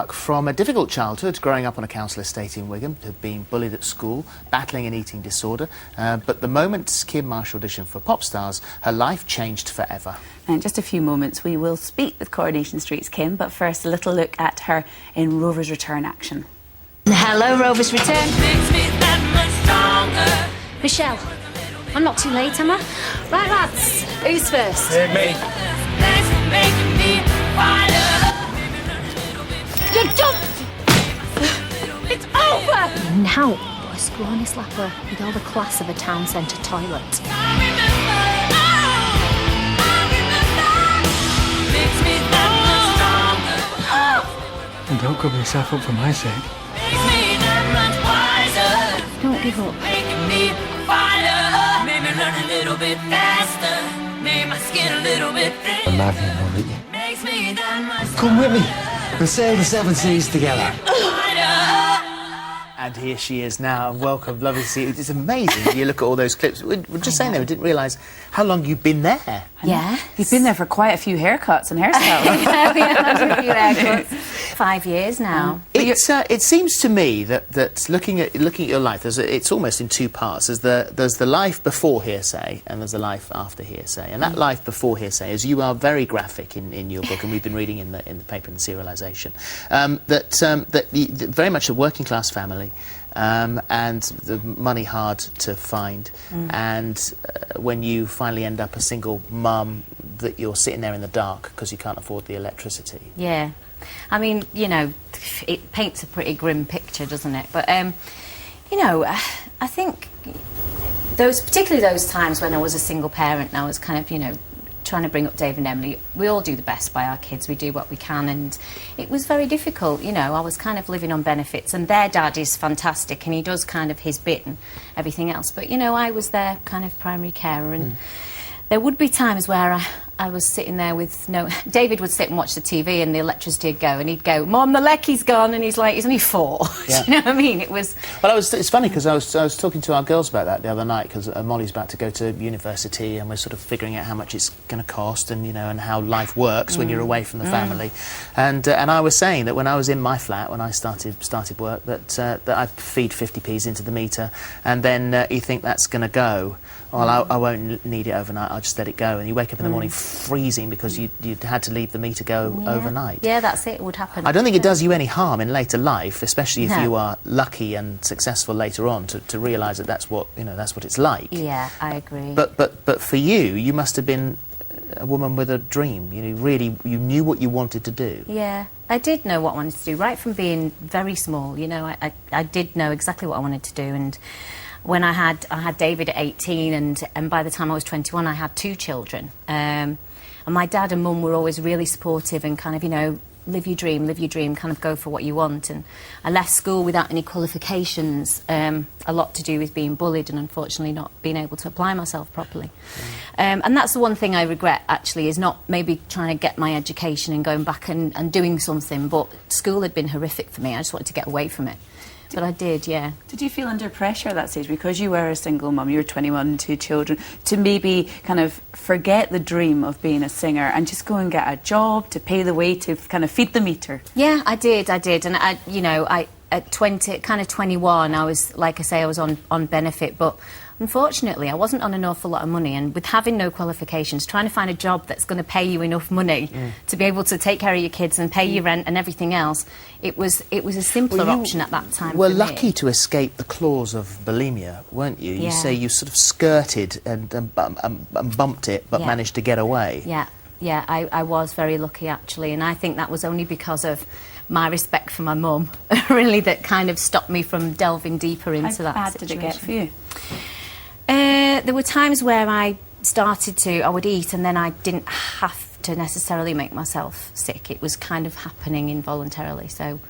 From a difficult childhood, growing up on a council estate in Wigan, had been bullied at school, battling an eating disorder, but the moment Kym-Marsh auditioned for Pop Stars, her life changed forever. In just a few moments we will speak with Coronation Street's Kym, but first a little look at her in Rover's Return action. Hello, Rover's Return. Michelle, I'm not too late, am I? Right, lads, who's first? Me. You jumped! It's over! Now, what a scrawny slapper with all the class of a town centre toilet. And don't cover yourself up for my sake. Don't give up. Imagine, won't you? Come with me. We'll sail the seven seas together. And here she is now, and welcome, lovely to see you. It's amazing. You look at all those clips. We're just saying there, we didn't realise how long you've been there. Yeah. You've been there for quite a few haircuts and hairstyles. Yeah, we had a few haircuts. 5 years now. It seems to me that looking at your life, it's almost in two parts. There's the life before Hearsay, and there's the life after Hearsay. And that life before Hearsay, as you are very graphic in your book, and we've been reading in the paper in the serialisation, that very much a working class family. And the money hard to find, and when you finally end up a single mum, that you're sitting there in the dark because you can't afford the electricity. Yeah. I mean, you know, it paints a pretty grim picture, doesn't it? But, you know, I think particularly those times when I was a single parent and I was kind of, you know, trying to bring up Dave and Emily, we all do the best by our kids, we do what we can, and it was very difficult, you know. I was kind of living on benefits, and their dad is fantastic and he does kind of his bit and everything else, but, you know, I was their kind of primary carer, and there would be times where I was sitting there with no... David would sit and watch the TV and the electricity would go, and he'd go, "Mum, the Leckie's gone," and he's like, he's only 4. Yeah. Do you know what I mean? It was... Well, it's funny because I was talking to our girls about that the other night, because Molly's about to go to university and we're sort of figuring out how much it's going to cost, and, you know, and how life works when you're away from the family. And I was saying that when I was in my flat, when I started work, that I'd feed 50p's into the meter, and then you think that's going to go. Well, I won't need it overnight, I'll just let it go. And you wake up in the morning freezing because you had to leave the meter go overnight. Yeah, that's it, would happen. I don't think it does you any harm in later life, especially if you are lucky and successful later on, to realise that that's what it's like. Yeah, I agree. But for you, you must have been a woman with a dream. You know, really, you knew what you wanted to do. Yeah, I did know what I wanted to do, right from being very small. You know, I did know exactly what I wanted to do, and when I had David at 18, and by the time I was 21, I had 2 children. And my dad and mum were always really supportive and kind of, you know, live your dream, kind of go for what you want. And I left school without any qualifications, a lot to do with being bullied and unfortunately not being able to apply myself properly. And that's the one thing I regret, actually, is not maybe trying to get my education and going back and doing something, but school had been horrific for me. I just wanted to get away from it. But I did, yeah. Did you feel under pressure at that stage, because you were a single mum, you were 21, 2 children, to maybe kind of forget the dream of being a singer and just go and get a job to pay the way to kind of feed the meter? Yeah, I did, and at 21, I was, like I say, I was on benefit, but unfortunately I wasn't on an awful lot of money, and with having no qualifications, trying to find a job that's going to pay you enough money to be able to take care of your kids and pay your rent and everything else, it was a simpler option at that time. Were lucky to escape the claws of bulimia, weren't you? You say you sort of skirted and bumped it, but managed to get away. Yeah, I was very lucky, actually, and I think that was only because of my respect for my mum, really, that kind of stopped me from delving deeper into that situation. How bad did it get for you? There were times where I would eat and then I didn't have to necessarily make myself sick. It was kind of happening involuntarily, so,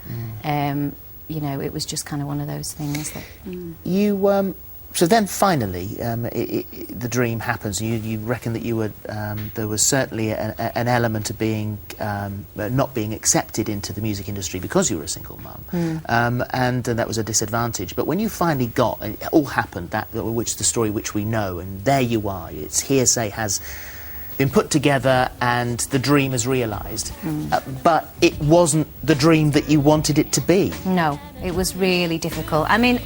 you know, it was just kind of one of those things that... You, so then finally, the dream happens. You reckon that you were, there was certainly an element of being, not being accepted into the music industry because you were a single mum, and that was a disadvantage. But when you finally got, it all happened, the story which we know, and there you are. It's Hearsay has been put together and the dream is realised. But it wasn't the dream that you wanted it to be. No, it was really difficult. I mean,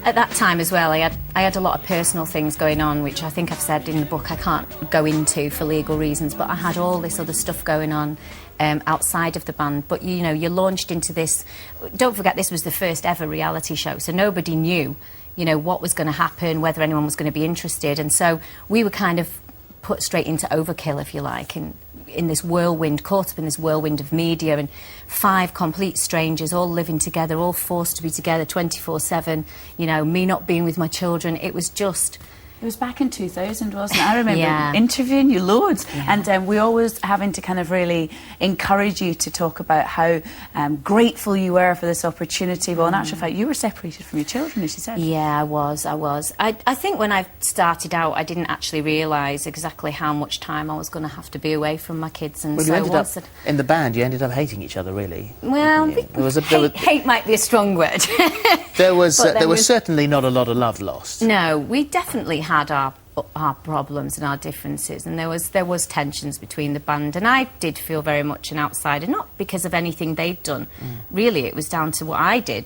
at that time as well, I had a lot of personal things going on, which I think I've said in the book I can't go into for legal reasons, but I had all this other stuff going on outside of the band. But, you know, you're launched into this... Don't forget, this was the first ever reality show, so nobody knew, you know, what was going to happen, whether anyone was going to be interested. And so we were kind of put straight into overkill, if you like, and in this whirlwind, caught up in this whirlwind of media, and 5 complete strangers all living together, all forced to be together 24/7, you know, me not being with my children. It was just... It was back in 2000, wasn't it? I remember Yeah. interviewing you loads, Yeah. and we always having to kind of really encourage you to talk about how grateful you were for this opportunity. Well, in actual fact, you were separated from your children, as you said. Yeah, I was. I think when I started out, I didn't actually realise exactly how much time I was going to have to be away from my kids. And Well, so you ended up, once in the band, you ended up hating each other, really. Well, Yeah. There was a- hate might be a strong word. There was But there then was certainly not a lot of love lost. No, we definitely had our problems and our differences, and there was tensions between the band, and I did feel very much an outsider, not because of anything they'd done. Really, it was down to what I did.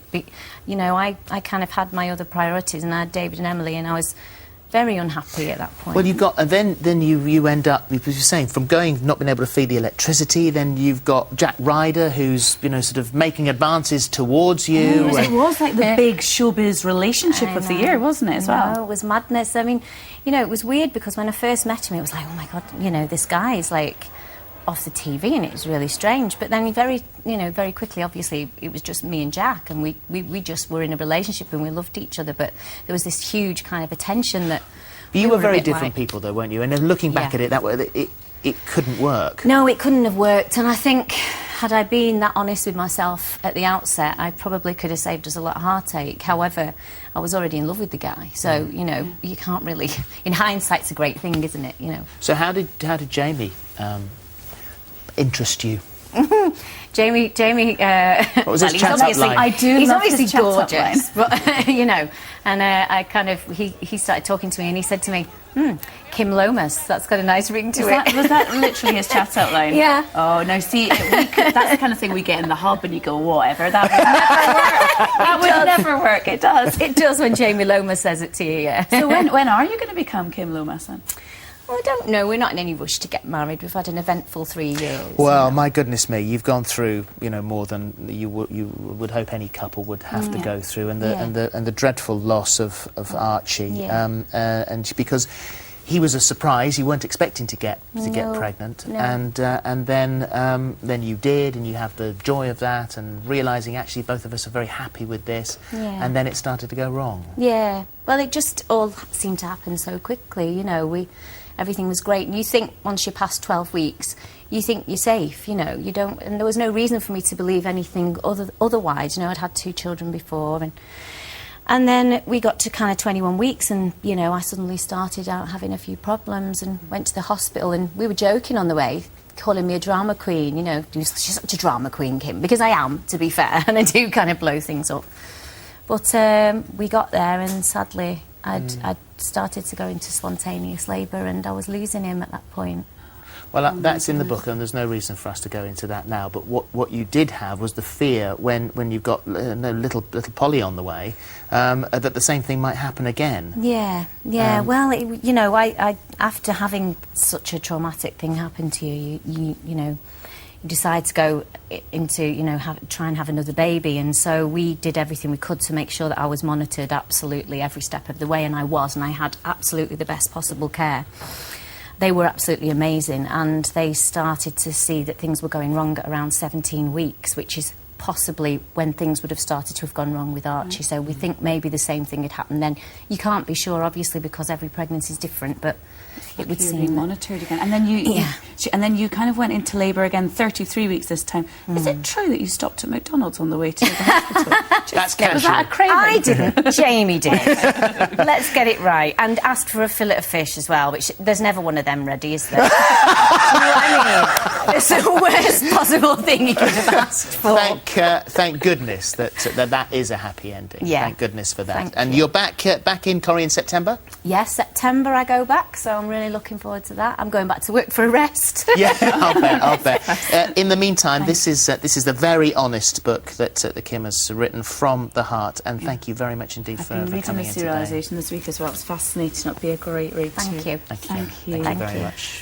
You know, I kind of had my other priorities, and I had David and Emily, and I was very unhappy at that point. Well, you've got, and then you end up, as you're saying, from not being able to feed the electricity, then you've got Jack Ryder, who's, you know, sort of making advances towards you. It was like the big showbiz relationship of the year, wasn't it, as well? No, it was madness. I mean, you know, it was weird because when I first met him, it was like, oh my God, you know, this guy is like off the TV, and it was really strange. But then very quickly, obviously, it was just me and Jack, and we just were in a relationship and we loved each other. But there was this huge kind of attention that... You were very a bit different like... people, though, weren't you? And then looking back Yeah. at it that way, it couldn't work. No, it couldn't have worked. And I think, had I been that honest with myself at the outset, I probably could have saved us a lot of heartache. However, I was already in love with the guy. So, you know, you can't really... In hindsight, it's a great thing, isn't it? You know. So how did Jamie interest you? Jamie, What was his he's chat-up obviously, line? I do he's love obviously his chat-up gorgeous, but, you know, and I kind of, he started talking to me and he said to me, Kim Lomas, that's got a nice ring to it. Was that literally his chat-out line? Yeah. Oh, no, see, that's the kind of thing we get in the hub and you go, whatever, that would never work. That would never work. It does. It does when Jamie Lomas says it to you, yeah. So when are you going to become Kim Lomas then? Well, I don't know. We're not in any rush to get married. We've had an eventful 3 years. Well, my goodness me, you've gone through, you know, more than you would hope any couple would have to go through, and the dreadful loss of Archie, and because he was a surprise, you weren't expecting to get pregnant, and then you did, and you have the joy of that, and realising actually both of us are very happy with this, and then it started to go wrong. Yeah. Well, it just all seemed to happen so quickly. You know, everything was great, and you think once you're past 12 weeks, you think you're safe, you know, you don't, and there was no reason for me to believe anything otherwise. You know, I'd had 2 children before, and then we got to kind of 21 weeks, and, you know, I suddenly started out having a few problems and went to the hospital, and we were joking on the way, calling me a drama queen, you know, she's such a drama queen, Kim, because I am, to be fair, and I do kind of blow things up. But we got there, and sadly, I'd started to go into spontaneous labour, and I was losing him at that point. Well, that's in the book, and there's no reason for us to go into that now. But what you did have was the fear when you've got little Polly on the way, that the same thing might happen again. Yeah. Well, you know, I after having such a traumatic thing happen to you, you know, you decide to go into, you know, try and have another baby, and so we did everything we could to make sure that I was monitored absolutely every step of the way, and I had absolutely the best possible care. They were absolutely amazing, and they started to see that things were going wrong at around 17 weeks, which is possibly when things would have started to have gone wrong with Archie. So we think maybe the same thing had happened then. You can't be sure, obviously, because every pregnancy is different, but it would seem monitored again. And then you kind of went into labour again, 33 weeks this time. Is it true that you stopped at McDonald's on the way to the hospital? That's casual. Was that a craving? I didn't. Jamie did. Let's get it right. And asked for a fillet of fish as well, which there's never one of them ready, is there? You know what I mean? It's the worst possible thing you could have asked for. Thank goodness that is a happy ending. Yeah. Thank goodness for that. Thank And you. you're back in Corrie in September? Yes, September I go back, so I'm really looking forward to that. I'm going back to work for a rest. Yeah, I'll bet. In the meantime, this is the very honest book that Kym has written from the heart, and thank you very much indeed I've for been reading coming in today. Serialisation this week as well. It's fascinating. It'll be a great read Thank too. you. Thank you. Thank you. Thank you very you. much.